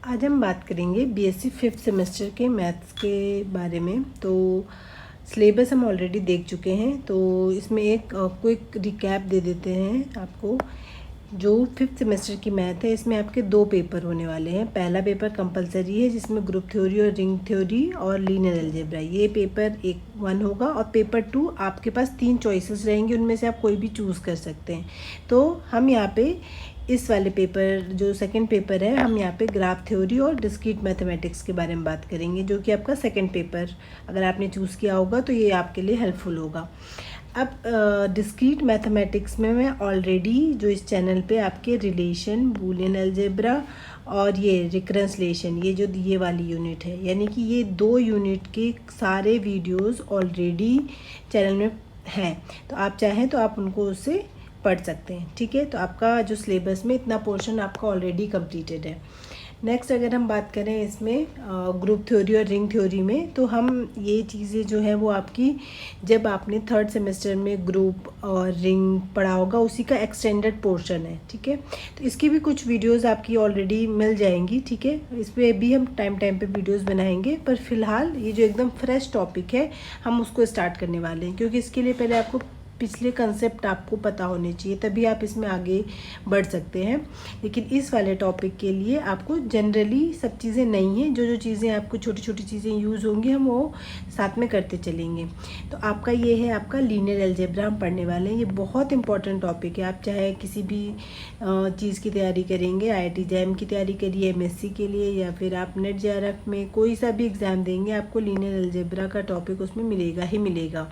आज हम बात करेंगे बीएससी फिफ्थ सेमेस्टर के मैथ्स के बारे में। तो सिलेबस हम ऑलरेडी देख चुके हैं, तो इसमें एक क्विक रिकैप दे देते हैं आपको। जो फिफ्थ सेमेस्टर की मैथ है, इसमें आपके 2 पेपर होने वाले हैं। पहला पेपर कंपलसरी है, जिसमें ग्रुप थ्योरी और रिंग थ्योरी और लीनियर अलजेब्रा, ये पेपर 1 होगा। और पेपर 2 आपके पास 3 चॉइसेस रहेंगे, उनमें से आप कोई भी चूज़ कर सकते हैं। तो हम यहाँ पे इस वाले पेपर, जो सेकंड पेपर है, हम यहाँ पे ग्राफ थ्योरी और डिस्क्रीट मैथमेटिक्स के बारे में बात करेंगे, जो कि आपका सेकंड पेपर अगर आपने चूज़ किया होगा तो ये आपके लिए हेल्पफुल होगा। अब डिस्क्रीट मैथमेटिक्स में मैं ऑलरेडी जो इस चैनल पे आपके रिलेशन, बूलियन अलजेब्रा और ये रिकरेंसलेशन, ये जो ये वाली यूनिट है, यानी कि ये 2 यूनिट के सारे वीडियोस ऑलरेडी चैनल में हैं। तो आप चाहें तो आप उनको उससे पढ़ सकते हैं, ठीक है। तो आपका जो सिलेबस में इतना पोर्शन आपका ऑलरेडी कंप्लीटेड है। नेक्स्ट अगर हम बात करें इसमें ग्रुप थ्योरी और रिंग थ्योरी में, तो हम ये चीज़ें जो है वो आपकी जब आपने थर्ड सेमेस्टर में ग्रुप और रिंग पढ़ा होगा, उसी का एक्सटेंडेड पोर्शन है, ठीक है। तो इसकी भी कुछ वीडियोस आपकी ऑलरेडी मिल जाएंगी, ठीक है। इस पर भी हम टाइम पे वीडियोस बनाएंगे, पर फिलहाल ये जो एकदम फ्रेश टॉपिक है, हम उसको स्टार्ट करने वाले हैं, क्योंकि इसके लिए पहले आपको पिछले कंसेप्ट आपको पता होने चाहिए, तभी आप इसमें आगे बढ़ सकते हैं। लेकिन इस वाले टॉपिक के लिए आपको जनरली सब चीज़ें नहीं हैं, जो चीज़ें आपको छोटी छोटी चीज़ें यूज़ होंगी, हम वो साथ में करते चलेंगे। तो आपका ये है, आपका लीनियर अलजेब्रा हम पढ़ने वाले हैं। ये बहुत इंपॉर्टेंट टॉपिक है। आप चाहे किसी भी चीज़ की तैयारी करेंगे, IIT JAM की तैयारी करिए, MSc के लिए, या फिर आप नेट JRF में कोई सा भी एग्ज़ाम देंगे, आपको लीनियर अलजेब्रा का टॉपिक उसमें मिलेगा ही मिलेगा।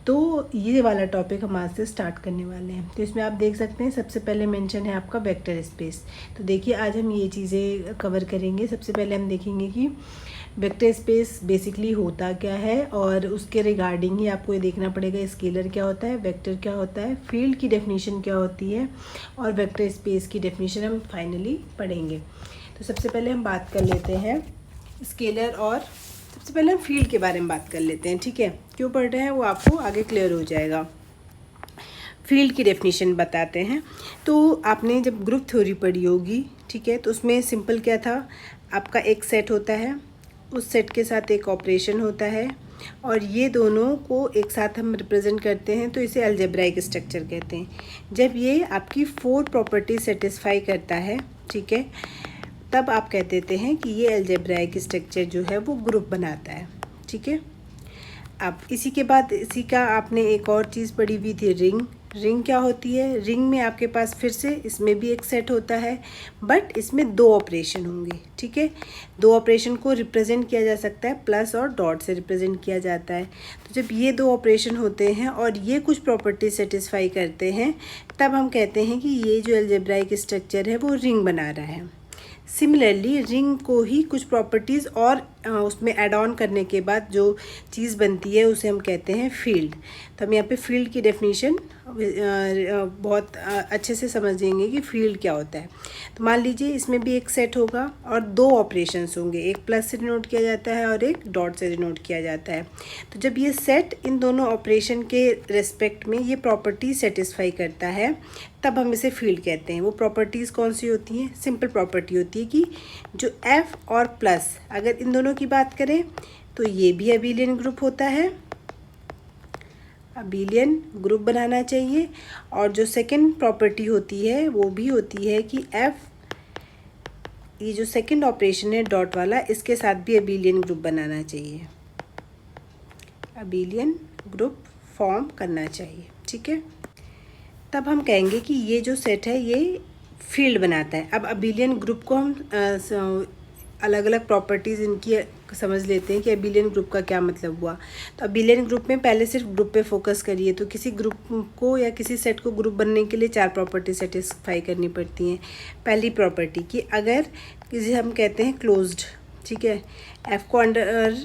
तो ये वाला टॉपिक हम आज से स्टार्ट करने वाले हैं। तो इसमें आप देख सकते हैं, सबसे पहले मेंशन है आपका वेक्टर स्पेस। तो देखिए, आज हम ये चीज़ें कवर करेंगे। सबसे पहले हम देखेंगे कि वेक्टर स्पेस बेसिकली होता क्या है, और उसके रिगार्डिंग ही आपको ये देखना पड़ेगा स्केलर क्या होता है, वेक्टर क्या होता है, फील्ड की डेफिनेशन क्या होती है, और वेक्टर स्पेस की डेफिनेशन हम फाइनली पढ़ेंगे। तो सबसे पहले हम बात कर लेते हैं स्केलर, और सबसे पहले हम फील्ड के बारे में बात कर लेते हैं, ठीक है। क्यों पढ़ रहे हैं वो आपको आगे क्लियर हो जाएगा। फील्ड की डेफिनेशन बताते हैं। तो आपने जब ग्रुप थ्योरी पढ़ी होगी, ठीक है, तो उसमें सिंपल क्या था, आपका एक सेट होता है, उस सेट के साथ एक ऑपरेशन होता है, और ये दोनों को एक साथ हम रिप्रेजेंट करते हैं, तो इसे अलजेब्राइक स्ट्रक्चर कहते हैं। जब ये आपकी 4 प्रॉपर्टी सेटिस्फाई करता है, ठीक है, तब आप कह देते हैं कि ये अलजेब्राइक स्ट्रक्चर जो है वो ग्रुप बनाता है, ठीक है। अब इसी के बाद इसी का आपने एक और चीज़ पढ़ी हुई थी, रिंग। रिंग क्या होती है? रिंग में आपके पास फिर से इसमें भी एक सेट होता है, बट इसमें 2 ऑपरेशन होंगे, ठीक है। 2 ऑपरेशन को रिप्रेजेंट किया जा सकता है, प्लस और डॉट से रिप्रेजेंट किया जाता है। तो जब ये 2 ऑपरेशन होते हैं और ये कुछ प्रॉपर्टी सेटिस्फाई करते हैं, तब हम कहते हैं कि ये जो अलजेब्राइक स्ट्रक्चर है वो रिंग बना रहा है। सिमिलरली रिंग को ही कुछ प्रॉपर्टीज़ और उसमें ऐड ऑन करने के बाद जो चीज़ बनती है, उसे हम कहते हैं फील्ड। तो हम यहाँ पे फील्ड की डेफिनेशन बहुत अच्छे से समझेंगे कि फील्ड क्या होता है। तो मान लीजिए इसमें भी एक सेट होगा और 2 ऑपरेशंस होंगे, एक प्लस से डिनोट किया जाता है और एक डॉट से डिनोट किया जाता है। तो जब ये सेट इन दोनों ऑपरेशन के रेस्पेक्ट में ये प्रॉपर्टी सेटिस्फाई करता है, तब हम इसे फील्ड कहते हैं। वो प्रॉपर्टीज़ कौन सी होती हैं? सिंपल प्रॉपर्टी होती है कि जो F और प्लस, अगर इन दोनों की बात करें तो ये भी अबेलियन ग्रुप होता है, अबेलियन ग्रुप बनाना चाहिए। और जो सेकंड प्रॉपर्टी होती है वो भी होती है कि F, ये जो सेकंड ऑपरेशन है डॉट वाला, इसके साथ भी अबेलियन ग्रुप बनाना चाहिए, अबेलियन ग्रुप फॉर्म करना चाहिए, ठीक है। तब हम कहेंगे कि ये जो सेट है ये फील्ड बनाता है। अब अबेलियन ग्रुप को हम अलग अलग प्रॉपर्टीज़ इनकी समझ लेते हैं कि अबेलियन ग्रुप का क्या मतलब हुआ। तो अबेलियन ग्रुप में पहले सिर्फ ग्रुप पे फोकस करिए। तो किसी ग्रुप को या किसी सेट को ग्रुप बनने के लिए 4 प्रॉपर्टी सेटिस्फाई करनी पड़ती हैं। पहली प्रॉपर्टी कि अगर किसी, हम कहते हैं क्लोज्ड, ठीक है, F को अंडर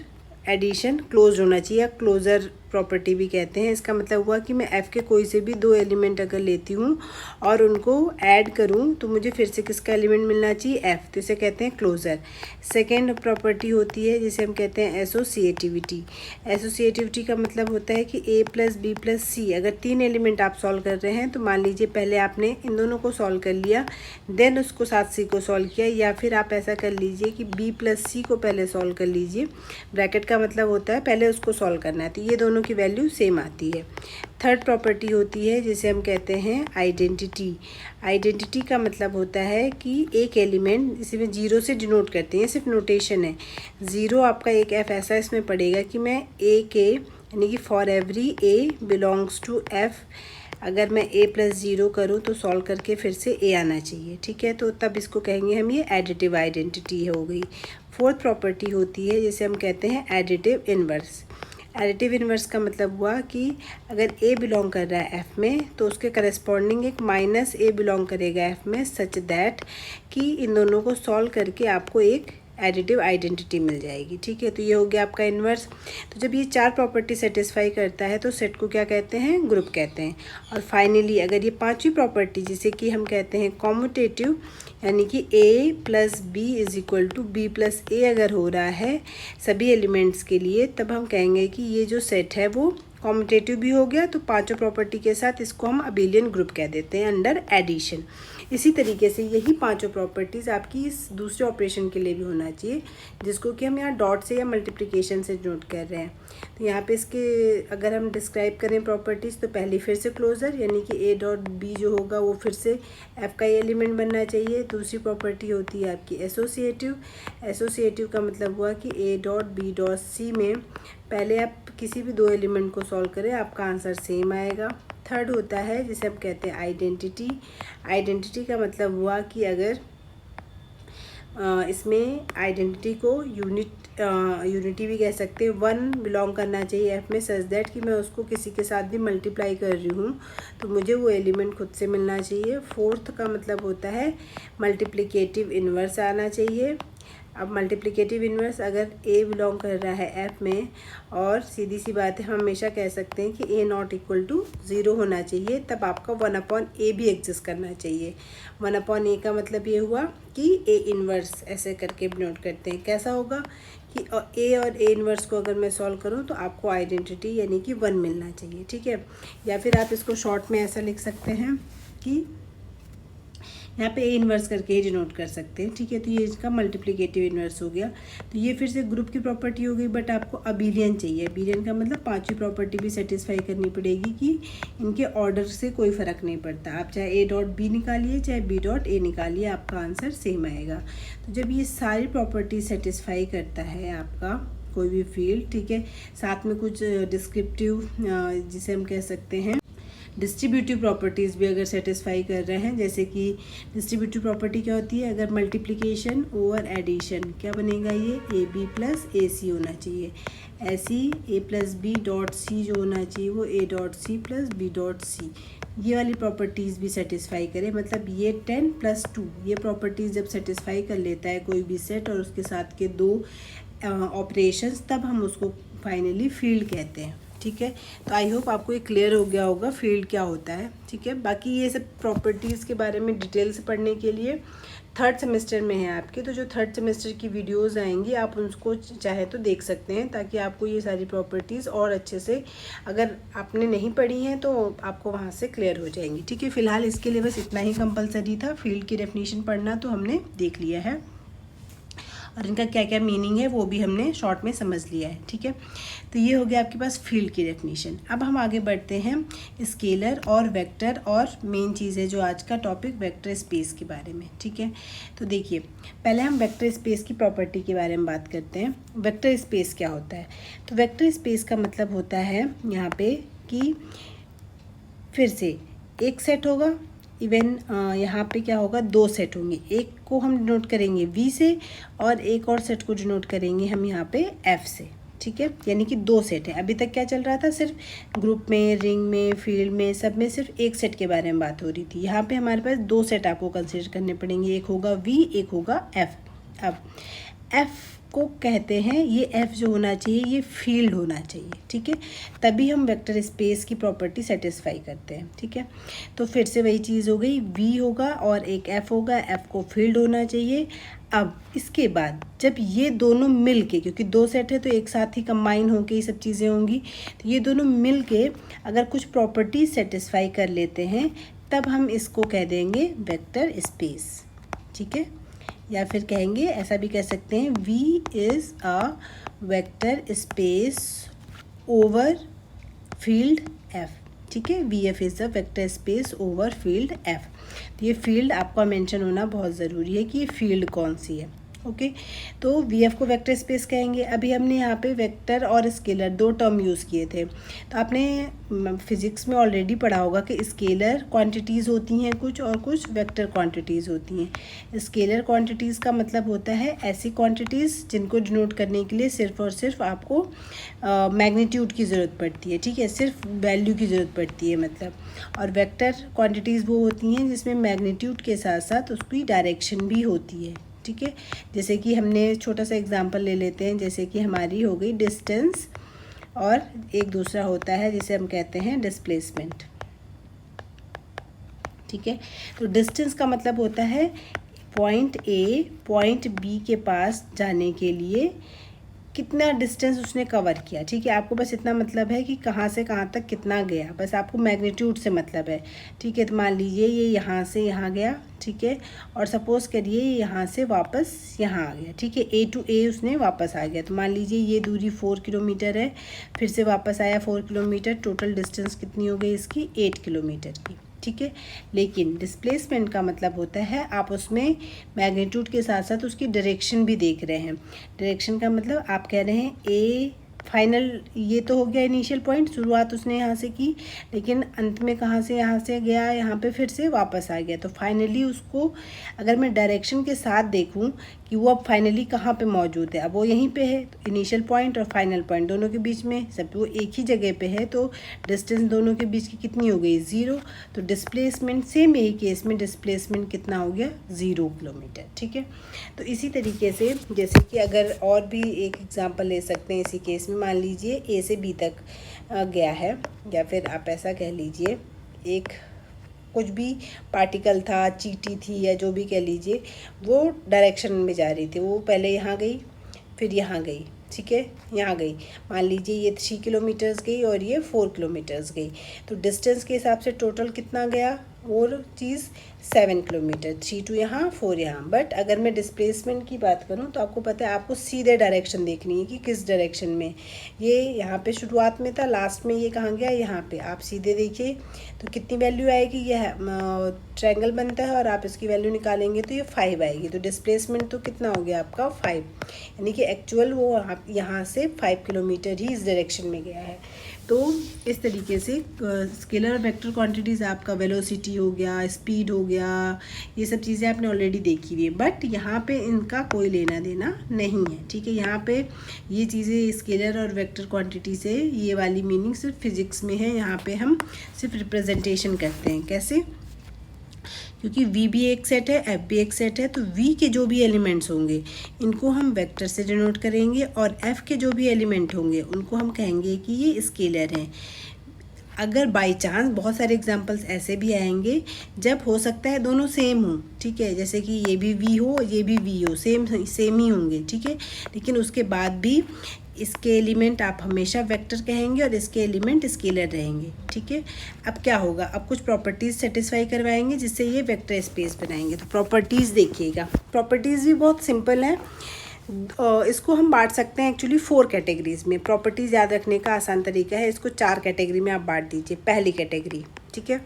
एडिशन क्लोज्ड होना चाहिए या क्लोजर प्रॉपर्टी भी कहते हैं। इसका मतलब हुआ कि मैं f के कोई से भी दो एलिमेंट अगर लेती हूँ और उनको ऐड करूँ तो मुझे फिर से किसका एलिमेंट मिलना चाहिए, f, तो इसे कहते हैं क्लोजर। सेकेंड प्रॉपर्टी होती है जिसे हम कहते हैं एसोसिएटिविटी। एसोसिएटिविटी का मतलब होता है कि a प्लस बी प्लस सी, अगर तीन एलिमेंट आप सॉल्व कर रहे हैं तो मान लीजिए पहले आपने इन दोनों को सॉल्व कर लिया, देन उसको साथ सी को सॉल्व किया, या फिर आप ऐसा कर लीजिए कि b प्लस सी को पहले सॉल्व कर लीजिए। ब्रैकेट का मतलब होता है पहले उसको सॉल्व करना है, तो ये दोनों की वैल्यू सेम आती है। थर्ड प्रॉपर्टी होती है जिसे हम कहते हैं आइडेंटिटी। आइडेंटिटी का मतलब होता है कि एक एलिमेंट, इसमें जीरो से डिनोट करते हैं, सिर्फ नोटेशन है। ज़ीरो आपका एक एफ ऐसा इसमें पड़ेगा कि मैं ए के, यानी कि for every A belongs to F, अगर मैं a प्लस ज़ीरो करूँ तो सॉल्व करके फिर से a आना चाहिए, ठीक है, तो तब इसको कहेंगे हम ये एडिटिव आइडेंटिटी हो गई। फोर्थ प्रॉपर्टी होती है जिसे हम कहते हैं एडिटिव इन्वर्स। एडिटिव इन्वर्स का मतलब हुआ कि अगर a बिलोंग कर रहा है f में तो उसके करस्पॉन्डिंग एक माइनस a बिलोंग करेगा f में, सच दैट कि इन दोनों को सॉल्व करके आपको एक एडिटिव आइडेंटिटी मिल जाएगी, ठीक है। तो ये हो गया आपका इन्वर्स। तो जब ये चार प्रॉपर्टी सेटिस्फाई करता है तो सेट को क्या कहते हैं, ग्रुप कहते हैं। और फाइनली अगर ये पांचवी प्रॉपर्टी जिसे कि हम कहते हैं कॉम्यूटेटिव, यानी कि a plus B is equal to B plus A अगर हो रहा है सभी एलिमेंट्स के लिए, तब हम कहेंगे कि ये जो सेट है वो कॉम्यूटेटिव भी हो गया। तो पांचों प्रॉपर्टी के साथ इसको हम अबेलियन ग्रुप कह देते हैं अंडर एडिशन। इसी तरीके से यही पांचों प्रॉपर्टीज़ आपकी इस दूसरे ऑपरेशन के लिए भी होना चाहिए, जिसको कि हम यहाँ डॉट से या मल्टीप्लिकेशन से नोट कर रहे हैं। तो यहाँ पे इसके अगर हम डिस्क्राइब करें प्रॉपर्टीज़, तो पहली फिर से क्लोजर, यानी कि ए डॉट बी जो होगा वो फिर से एफ का एलिमेंट बनना चाहिए। दूसरी प्रॉपर्टी होती है आपकी एसोसिएटिव। एसोसिएटिव का मतलब हुआ कि A dot B dot C में पहले आप किसी भी दो एलिमेंट को सॉल्व करें, आपका आंसर सेम आएगा। थर्ड होता है जिसे हम कहते हैं आइडेंटिटी। आइडेंटिटी का मतलब हुआ कि अगर इसमें आइडेंटिटी को यूनिटी भी कह सकते हैं, वन बिलोंग करना चाहिए एफ में, सच दैट कि मैं उसको किसी के साथ भी मल्टीप्लाई कर रही हूँ तो मुझे वो एलिमेंट खुद से मिलना चाहिए। फोर्थ का मतलब होता है मल्टीप्लिकेटिव इन्वर्स आना चाहिए। अब मल्टीप्लिकेटिव इन्वर्स अगर a बिलोंग कर रहा है f में, और सीधी सी बात है हम हमेशा कह सकते हैं कि a not equal to zero होना चाहिए, तब आपका 1/a भी एग्जिस्ट करना चाहिए। 1/a का मतलब ये हुआ कि a इन्वर्स ऐसे करके नोट करते हैं। कैसा होगा कि a और a इन्वर्स को अगर मैं सॉल्व करूं तो आपको आइडेंटिटी यानी कि 1 मिलना चाहिए, ठीक है। या फिर आप इसको शॉर्ट में ऐसा लिख सकते हैं कि यहाँ पे ए इन्वर्स करके ही डिनोट कर सकते हैं, ठीक है। तो ये इसका मल्टीप्लिकेटिव इन्वर्स हो गया। तो ये फिर से ग्रुप की प्रॉपर्टी हो गई, बट आपको अबिलियन चाहिए। अबिलियन का मतलब पांचवी प्रॉपर्टी भी सेटिस्फाई करनी पड़ेगी कि इनके ऑर्डर से कोई फ़र्क नहीं पड़ता। आप चाहे ए डॉट बी निकालिए चाहे बी डॉट ए निकालिए, आपका आंसर सेम आएगा। तो जब ये सारी प्रॉपर्टी सेटिस्फाई करता है आपका कोई भी फील्ड, ठीक है, साथ में कुछ डिस्क्रिप्टिव जिसे हम कह सकते हैं डिस्ट्रीब्यूटिव प्रॉपर्टीज़ भी अगर सेटिस्फाई कर रहे हैं, जैसे कि डिस्ट्रीब्यूटिव प्रॉपर्टी क्या होती है, अगर मल्टीप्लिकेशन ओवर एडिशन क्या बनेगा, ये ए बी प्लस ए सी होना चाहिए। ऐसी A plus B dot C जो होना चाहिए वो A dot C plus B dot C, ये वाली प्रॉपर्टीज़ भी सेटिस्फाई करें। मतलब ये 10 + 2 ये प्रॉपर्टीज़ जब सेटिस्फाई कर लेता है कोई भी सेट और उसके साथ के दो ऑपरेशंस, तब हम उसको फाइनली फील्ड कहते हैं, ठीक है। तो आई होप आपको ये क्लियर हो गया होगा फील्ड क्या होता है, ठीक है। बाकी ये सब प्रॉपर्टीज़ के बारे में डिटेल से पढ़ने के लिए थर्ड सेमेस्टर में है आपके, तो जो थर्ड सेमेस्टर की वीडियोस आएंगी आप उनको चाहे तो देख सकते हैं, ताकि आपको ये सारी प्रॉपर्टीज़ और अच्छे से, अगर आपने नहीं पढ़ी हैं तो आपको वहाँ से क्लियर हो जाएंगी, ठीक है। फिलहाल इसके लिए बस इतना ही कंपलसरी था, फील्ड की डेफिनेशन पढ़ना तो हमने देख लिया है, और इनका क्या क्या मीनिंग है वो भी हमने शॉर्ट में समझ लिया है, ठीक है। तो ये हो गया आपके पास फील्ड की डेफिनेशन। अब हम आगे बढ़ते हैं स्केलर और वेक्टर, और मेन चीज़ है जो आज का टॉपिक वेक्टर स्पेस के बारे में, ठीक है। तो देखिए पहले हम वेक्टर स्पेस की प्रॉपर्टी के बारे में बात करते हैं। वेक्टर स्पेस क्या होता है, तो वेक्टर स्पेस का मतलब होता है यहाँ पे कि फिर से एक सेट होगा, इवन यहाँ पे क्या होगा, दो सेट होंगे, एक को हम डिनोट करेंगे V से और एक और सेट को डिनोट करेंगे हम यहाँ पे F से, ठीक है। यानी कि दो सेट है। अभी तक क्या चल रहा था, सिर्फ ग्रुप में, रिंग में, फील्ड में, सब में सिर्फ एक सेट के बारे में बात हो रही थी। यहाँ पे हमारे पास दो सेट आपको कंसिडर करने पड़ेंगे, एक होगा V, एक होगा F। अब F को कहते हैं, ये f जो होना चाहिए ये फील्ड होना चाहिए, ठीक है, तभी हम वेक्टर स्पेस की प्रॉपर्टी सेटिस्फाई करते हैं, ठीक है। तो फिर से वही चीज़ हो गई, v होगा और एक f होगा, f को फील्ड होना चाहिए। अब इसके बाद जब ये दोनों मिल के, क्योंकि दो सेट है तो एक साथ ही कंबाइन होके ये सब चीज़ें होंगी, तो ये दोनों मिल के अगर कुछ प्रॉपर्टी सेटिस्फाई कर लेते हैं तब हम इसको कह देंगे वेक्टर स्पेस, ठीक है। या फिर कहेंगे, ऐसा भी कह सकते हैं, V is a vector space over field F, ठीक है। VF is a vector space over field F। तो ये फील्ड आपका मेंशन होना बहुत ज़रूरी है कि ये फील्ड कौन सी है, ओके। तो VF को वेक्टर स्पेस कहेंगे। अभी हमने यहाँ पे वेक्टर और स्केलर दो टर्म यूज़ किए थे, तो आपने फिज़िक्स में ऑलरेडी पढ़ा होगा कि स्केलर क्वांटिटीज़ होती हैं कुछ और कुछ वेक्टर क्वांटिटीज़ होती हैं। स्केलर क्वांटिटीज़ का मतलब होता है ऐसी क्वांटिटीज़ जिनको डिनोट करने के लिए सिर्फ और सिर्फ आपको मैग्नीट्यूड की ज़रूरत पड़ती है, ठीक है, सिर्फ वैल्यू की ज़रूरत पड़ती है मतलब। और वेक्टर क्वांटिटीज़ वो होती हैं जिसमें मैग्नीट्यूड के साथ साथ उसकी डायरेक्शन भी होती है, ठीक है। जैसे कि हमने छोटा सा एग्जांपल ले लेते हैं, जैसे कि हमारी हो गई डिस्टेंस और एक दूसरा होता है जिसे हम कहते हैं डिस्प्लेसमेंट, ठीक है। तो डिस्टेंस का मतलब होता है पॉइंट A पॉइंट B के पास जाने के लिए कितना डिस्टेंस उसने कवर किया, ठीक है। आपको बस इतना मतलब है कि कहाँ से कहाँ तक कितना गया, बस आपको मैग्नीट्यूड से मतलब है, ठीक है। तो मान लीजिए ये यहाँ से यहाँ गया, ठीक है, और सपोज़ करिए यहाँ से वापस यहाँ आ गया, ठीक है, A to A उसने वापस आ गया। तो मान लीजिए ये दूरी 4 किलोमीटर है, फिर से वापस आया 4 किलोमीटर, टोटल डिस्टेंस कितनी हो गई इसकी 8 किलोमीटर की, ठीक है। लेकिन डिस्प्लेसमेंट का मतलब होता है आप उसमें मैग्नीट्यूड के साथ साथ उसकी डायरेक्शन भी देख रहे हैं। डायरेक्शन का मतलब आप कह रहे हैं ए फाइनल, ये तो हो गया इनिशियल पॉइंट, शुरुआत उसने यहाँ से की, लेकिन अंत में कहाँ से, यहाँ से गया, यहाँ पे फिर से वापस आ गया। तो फाइनली उसको अगर मैं डायरेक्शन के साथ देखूँ कि वो अब फाइनली कहाँ पे मौजूद है, अब वो यहीं पे है, तो इनिशियल पॉइंट और फाइनल पॉइंट दोनों के बीच में सब वो एक ही जगह पे है, तो डिस्टेंस दोनों के बीच की कितनी हो गई, 0। तो डिस्प्लेसमेंट सेम यही केस में डिस्प्लेसमेंट कितना हो गया, 0 किलोमीटर, ठीक है। तो इसी तरीके से जैसे कि अगर और भी एक एग्जांपल ले सकते हैं इसी केस में, मान लीजिए A से B तक गया है, या फिर आप ऐसा कह लीजिए एक कुछ भी पार्टिकल था, चींटी थी या जो भी कह लीजिए, वो डायरेक्शन में जा रही थी, वो पहले यहाँ गई फिर यहाँ गई, ठीक है, यहाँ गई। मान लीजिए ये 3 किलोमीटर्स गई और ये 4 किलोमीटर्स गई, तो डिस्टेंस के हिसाब से टोटल कितना गया और चीज़ 7 किलोमीटर, 3 to यहाँ 4 यहाँ। बट अगर मैं डिस्प्लेसमेंट की बात करूँ तो आपको पता है आपको सीधे डायरेक्शन देखनी है कि किस डायरेक्शन में, ये यहाँ पे शुरुआत में था, लास्ट में ये कहाँ गया, यहाँ पे। आप सीधे देखिए तो कितनी वैल्यू आएगी, यह ट्रायंगल बनता है और आप इसकी वैल्यू निकालेंगे तो ये 5 आएगी। तो डिस्प्लेसमेंट तो कितना हो गया आपका 5, यानी कि एक्चुअल वो यहाँ से 5 किलोमीटर ही इस डायरेक्शन में गया है। तो इस तरीके से स्केलर और वेक्टर क्वांटिटीज़ आपका वेलोसिटी हो गया, स्पीड हो गया, ये सब चीज़ें आपने ऑलरेडी देखी हुई है, बट यहाँ पे इनका कोई लेना देना नहीं है, ठीक है। यहाँ पे ये चीज़ें स्केलर और वेक्टर क्वांटिटी से ये वाली मीनिंग सिर्फ फिज़िक्स में है, यहाँ पे हम सिर्फ रिप्रेजेंटेशन करते हैं। कैसे? क्योंकि V भी एक सेट है, F भी एक सेट है, तो V के जो भी एलिमेंट्स होंगे इनको हम वेक्टर से डिनोट करेंगे और F के जो भी एलिमेंट होंगे उनको हम कहेंगे कि ये स्केलर हैं। अगर बाय चांस बहुत सारे एग्जांपल्स ऐसे भी आएंगे जब हो सकता है दोनों सेम हो, ठीक है, जैसे कि ये भी V हो ये भी V हो, सेम ही होंगे, ठीक है, लेकिन उसके बाद भी इसके एलिमेंट आप हमेशा वेक्टर कहेंगे और इसके एलिमेंट स्केलर रहेंगे, ठीक है। अब क्या होगा, अब कुछ प्रॉपर्टीज़ सेटिस्फाई करवाएंगे जिससे ये वेक्टर स्पेस बनाएंगे। तो प्रॉपर्टीज़ देखिएगा, प्रॉपर्टीज़ भी बहुत सिंपल है, इसको हम बांट सकते हैं एक्चुअली 4 कैटेगरीज़ में। प्रॉपर्टीज़ याद रखने का आसान तरीका है, इसको 4 कैटेगरी में आप बांट दीजिए। पहली कैटेगरी, ठीक है,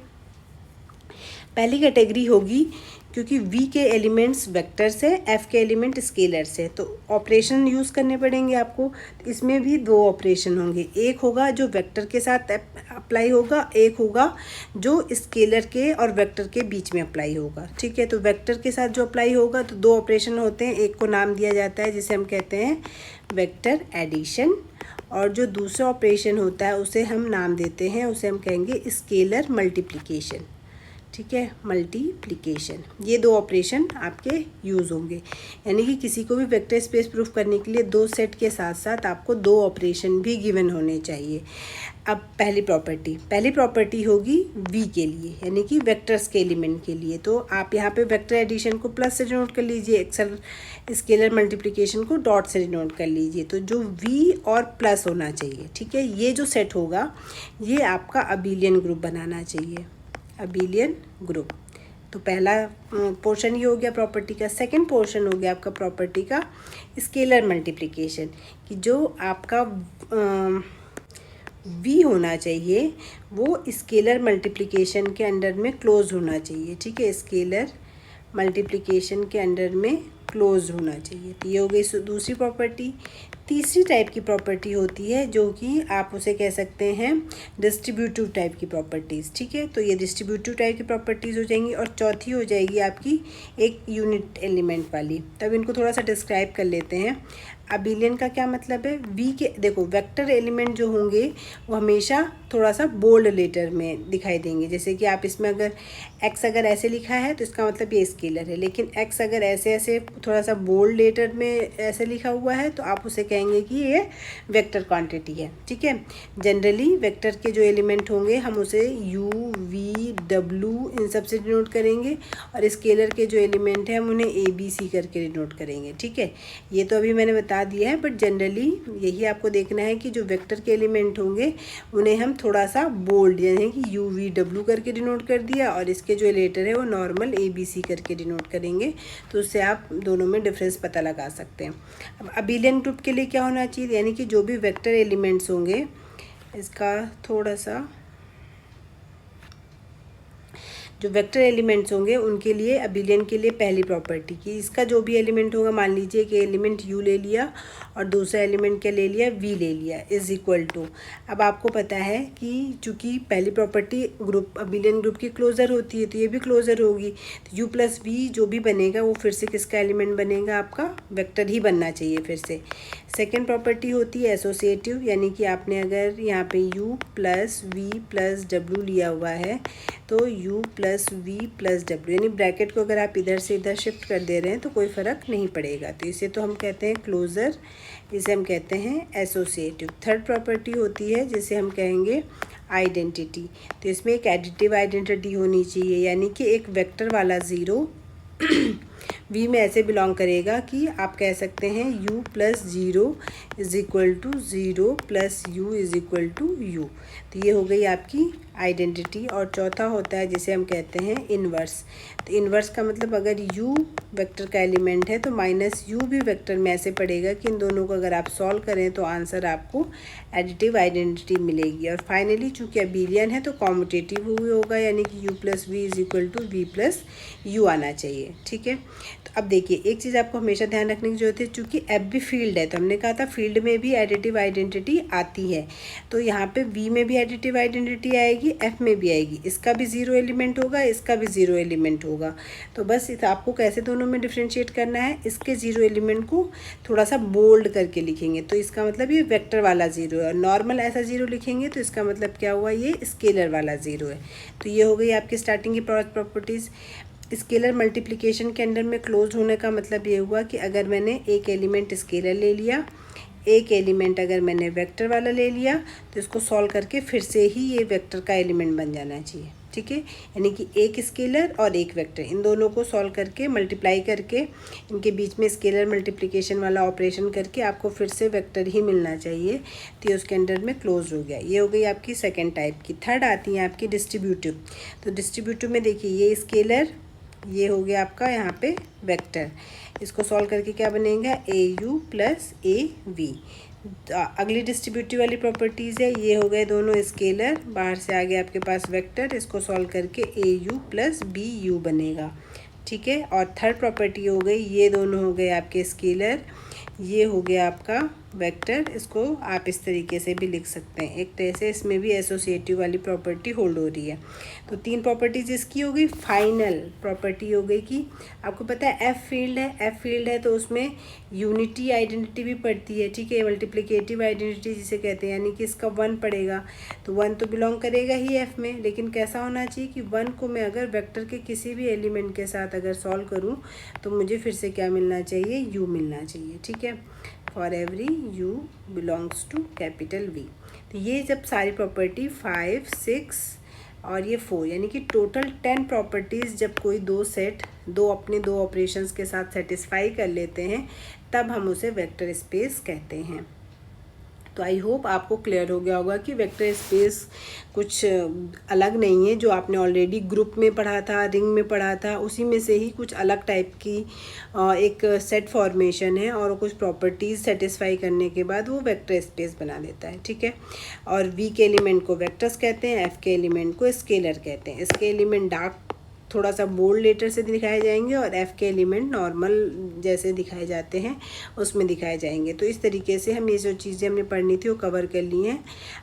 पहली कैटेगरी होगी क्योंकि V के एलिमेंट्स वेक्टर से, F के एलिमेंट स्केलर से, तो ऑपरेशन यूज़ करने पड़ेंगे आपको। इसमें भी 2 ऑपरेशन होंगे, एक होगा जो वेक्टर के साथ अप्लाई होगा, एक होगा जो स्केलर के और वेक्टर के बीच में अप्लाई होगा, ठीक है। तो वेक्टर के साथ जो अप्लाई होगा तो 2 ऑपरेशन होते हैं, एक को नाम दिया जाता है जिसे हम कहते हैं वेक्टर एडिशन, और जो दूसरा ऑपरेशन होता है उसे हम नाम देते हैं, उसे हम कहेंगे स्केलर मल्टीप्लिकेशन, ठीक है, मल्टीप्लिकेशन। ये दो ऑपरेशन आपके यूज़ होंगे, यानी कि किसी को भी वेक्टर स्पेस प्रूफ करने के लिए दो सेट के साथ साथ आपको दो ऑपरेशन भी गिवन होने चाहिए। अब पहली प्रॉपर्टी होगी वी के लिए, यानी कि वेक्टर्स के एलिमेंट के लिए। तो आप यहाँ पे वेक्टर एडिशन को प्लस से डिनोट कर लीजिए, एक्सल स्केलर मल्टीप्लिकेशन को डॉट से डिनोट कर लीजिए। तो जो वी और प्लस होना चाहिए, ठीक है, ये जो सेट होगा ये आपका अबेलियन ग्रुप बनाना चाहिए, अबेलियन ग्रुप। तो पहला पोर्शन ये हो गया प्रॉपर्टी का। सेकंड पोर्शन हो गया आपका प्रॉपर्टी का स्केलर मल्टीप्लिकेशन, कि जो आपका वी होना चाहिए वो स्केलर मल्टीप्लिकेशन के अंडर में क्लोज होना चाहिए, ठीक है, स्केलर मल्टीप्लिकेशन के अंडर में क्लोज होना चाहिए। तो ये हो गई दूसरी प्रॉपर्टी। तीसरी टाइप की प्रॉपर्टी होती है जो कि आप उसे कह सकते हैं डिस्ट्रीब्यूटिव टाइप की प्रॉपर्टीज़, ठीक है। तो ये डिस्ट्रीब्यूटिव टाइप की प्रॉपर्टीज़ हो जाएंगी। और चौथी हो जाएगी आपकी एक यूनिट एलिमेंट वाली। तब इनको थोड़ा सा डिस्क्राइब कर लेते हैं। अबेलियन का क्या मतलब है, वी के देखो वेक्टर एलिमेंट जो होंगे वो हमेशा थोड़ा सा बोल्ड लेटर में दिखाई देंगे। जैसे कि आप इसमें अगर एक्स अगर ऐसे लिखा है तो इसका मतलब ये स्केलर है, लेकिन एक्स अगर ऐसे ऐसे थोड़ा सा बोल्ड लेटर में ऐसे लिखा हुआ है तो आप उसे कहेंगे कि ये वेक्टर क्वांटिटी है, ठीक है। जनरली वेक्टर के जो एलिमेंट होंगे हम उसे यू वी डब्ल्यू इन सब से डिनोट करेंगे, और स्केलर के जो एलिमेंट हैं हम उन्हें ए बी सी करके डिनोट करेंगे, ठीक है। ये तो अभी मैंने बता दिया है, बट जनरली यही आपको देखना है कि जो वेक्टर के एलिमेंट होंगे उन्हें हम थोड़ा सा बोल्ड यानी कि यू वी डब्ल्यू करके डिनोट कर दिया, और इसके जो लेटर है वो नॉर्मल ए बी सी करके डिनोट करेंगे। तो उससे आप दोनों में डिफरेंस पता लगा सकते हैं। अब अबेलियन ग्रुप के लिए क्या होना चाहिए, यानी कि जो भी वेक्टर एलिमेंट्स होंगे, इसका थोड़ा सा जो वेक्टर एलिमेंट्स होंगे उनके लिए अबेलियन के लिए पहली प्रॉपर्टी कि इसका जो भी एलिमेंट होगा, मान लीजिए कि एलिमेंट यू ले लिया और दूसरा एलिमेंट क्या ले लिया, वी ले लिया, इज इक्वल टू। अब आपको पता है कि चूँकि पहली प्रॉपर्टी ग्रुप अबेलियन ग्रुप की क्लोजर होती है तो ये भी क्लोजर होगी। तो यू प्लस वी जो भी बनेगा वो फिर से किसका एलिमेंट बनेगा, आपका वेक्टर ही बनना चाहिए फिर से। सेकेंड प्रॉपर्टी होती है एसोसिएटिव, यानी कि आपने अगर यहाँ पे u plus V plus W लिया हुआ है तो u plus V plus W, यानी ब्रैकेट को अगर आप इधर से इधर शिफ्ट कर दे रहे हैं तो कोई फ़र्क नहीं पड़ेगा। तो इसे तो हम कहते हैं क्लोज़र, इसे हम कहते हैं एसोसिएटिव। थर्ड प्रॉपर्टी होती है जिसे हम कहेंगे आइडेंटिटी। तो इसमें एक एडिटिव आइडेंटिटी होनी चाहिए, यानी कि एक वेक्टर वाला ज़ीरो वी में ऐसे बिलोंग करेगा कि आप कह सकते हैं u plus zero is equal to zero plus U is equal to U. तो ये हो गई आपकी आइडेंटिटी। और चौथा होता है जिसे हम कहते हैं इन्वर्स। तो इन्वर्स का मतलब अगर u वेक्टर का एलिमेंट है तो माइनस यू भी वेक्टर में ऐसे पड़ेगा कि इन दोनों को अगर आप सॉल्व करें तो आंसर आपको एडिटिव आइडेंटिटी मिलेगी। और फाइनली चूँकि अबेलियन है तो कॉम्यूटेटिव हुई होगा, यानी कि u plus V is equal to V plus U आना चाहिए, ठीक है। तो अब देखिए एक चीज़ आपको हमेशा ध्यान रखने की जरूरत है, चूँकि एफ भी फील्ड है तो हमने कहा था फील्ड में भी एडिटिव आइडेंटिटी आती है। तो यहाँ पे वी में भी एडिटिव आइडेंटिटी आएगी, एफ में भी आएगी। इसका भी ज़ीरो एलिमेंट होगा, इसका भी ज़ीरो एलिमेंट होगा। तो बस आपको कैसे दोनों में डिफ्रेंशिएट करना है, इसके ज़ीरो एलिमेंट को थोड़ा सा बोल्ड करके लिखेंगे तो इसका मतलब ये वेक्टर वाला ज़ीरो है, और नॉर्मल ऐसा ज़ीरो लिखेंगे तो इसका मतलब क्या हुआ, ये स्केलर वाला ज़ीरो है। तो ये हो गई आपकी स्टार्टिंग की प्रॉपर्टीज़। स्केलर मल्टीप्लिकेशन के अंडर में क्लोज होने का मतलब ये हुआ कि अगर मैंने एक एलिमेंट स्केलर ले लिया, एक एलिमेंट अगर मैंने वेक्टर वाला ले लिया तो इसको सॉल्व करके फिर से ही ये वेक्टर का एलिमेंट बन जाना चाहिए, ठीक है। यानी कि एक स्केलर और एक वेक्टर, इन दोनों को सॉल्व करके मल्टीप्लाई करके इनके बीच में स्केलर मल्टीप्लिकेशन वाला ऑपरेशन करके आपको फिर से वेक्टर ही मिलना चाहिए। तो ये उसके अंडर में क्लोज हो गया। ये हो गई आपकी सेकेंड टाइप की। थर्ड आती है आपकी डिस्ट्रीब्यूटिव। तो डिस्ट्रीब्यूटिव में देखिए ये स्केलर, ये हो गया आपका यहाँ पे वेक्टर, इसको सॉल्व करके क्या बनेगा, ए यू प्लस ए वी। अगली डिस्ट्रीब्यूटिव वाली प्रॉपर्टीज़ है, ये हो गए दोनों स्केलर, बाहर से आ गया आपके पास वेक्टर, इसको सॉल्व करके ए यू प्लस बी यू बनेगा, ठीक है। और थर्ड प्रॉपर्टी हो गई, ये दोनों हो गए आपके स्केलर, ये हो गया आपका वेक्टर, इसको आप इस तरीके से भी लिख सकते हैं। एक तरह से इसमें भी एसोसिएटिव वाली प्रॉपर्टी होल्ड हो रही है। तो 3 प्रॉपर्टीज इसकी हो गई। फाइनल प्रॉपर्टी हो गई कि आपको पता है एफ फील्ड है तो उसमें यूनिटी आइडेंटिटी भी पड़ती है, ठीक है, मल्टीप्लिकेटिव आइडेंटिटी जिसे कहते हैं, यानी कि इसका 1 पड़ेगा तो 1 तो बिलोंग करेगा ही एफ में। लेकिन कैसा होना चाहिए कि 1 को मैं अगर वेक्टर के किसी भी एलिमेंट के साथ अगर सॉल्व करूँ तो मुझे फिर से क्या मिलना चाहिए, यू मिलना चाहिए, ठीक है। For every U belongs to capital V. तो ये जब सारी प्रॉपर्टी 5, 6 और ये 4 यानी कि टोटल 10 प्रॉपर्टीज़ जब कोई अपने दो ऑपरेशंस के साथ सेटिस्फाई कर लेते हैं तब हम उसे वेक्टर स्पेस कहते हैं। तो आई होप आपको क्लियर हो गया होगा कि वेक्टर स्पेस कुछ अलग नहीं है, जो आपने ऑलरेडी ग्रुप में पढ़ा था, रिंग में पढ़ा था, उसी में से ही कुछ अलग टाइप की एक सेट फॉर्मेशन है और कुछ प्रॉपर्टीज़ सेटिस्फाई करने के बाद वो वेक्टर स्पेस बना देता है, ठीक है। और वी के एलिमेंट को वेक्टर्स कहते हैं, एफ के एलिमेंट को स्केलर कहते हैं। इसके एलिमेंट डार्क थोड़ा सा बोल्ड लेटर से दिखाए जाएंगे और एफ़ के एलिमेंट नॉर्मल जैसे दिखाए जाते हैं उसमें दिखाए जाएंगे। तो इस तरीके से हम ये जो चीज़ें हमने पढ़नी थी वो कवर कर ली हैं।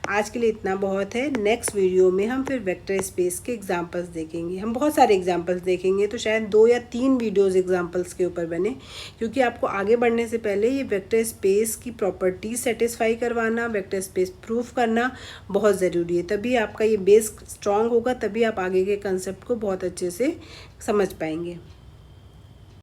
आज के लिए इतना बहुत है। नेक्स्ट वीडियो में हम फिर वेक्टर स्पेस के एग्जांपल्स देखेंगे। हम बहुत सारे एग्जांपल्स देखेंगे, तो शायद 2 या 3 वीडियोज़ एग्जाम्पल्स के ऊपर बने, क्योंकि आपको आगे बढ़ने से पहले ये वेक्टर स्पेस की प्रॉपर्टीज सेटिस्फाई करवाना, वेक्टर स्पेस प्रूफ करना बहुत ज़रूरी है। तभी आपका ये बेस स्ट्रॉन्ग होगा, तभी आप आगे के कंसेप्ट को बहुत अच्छे से समझ पाएंगे।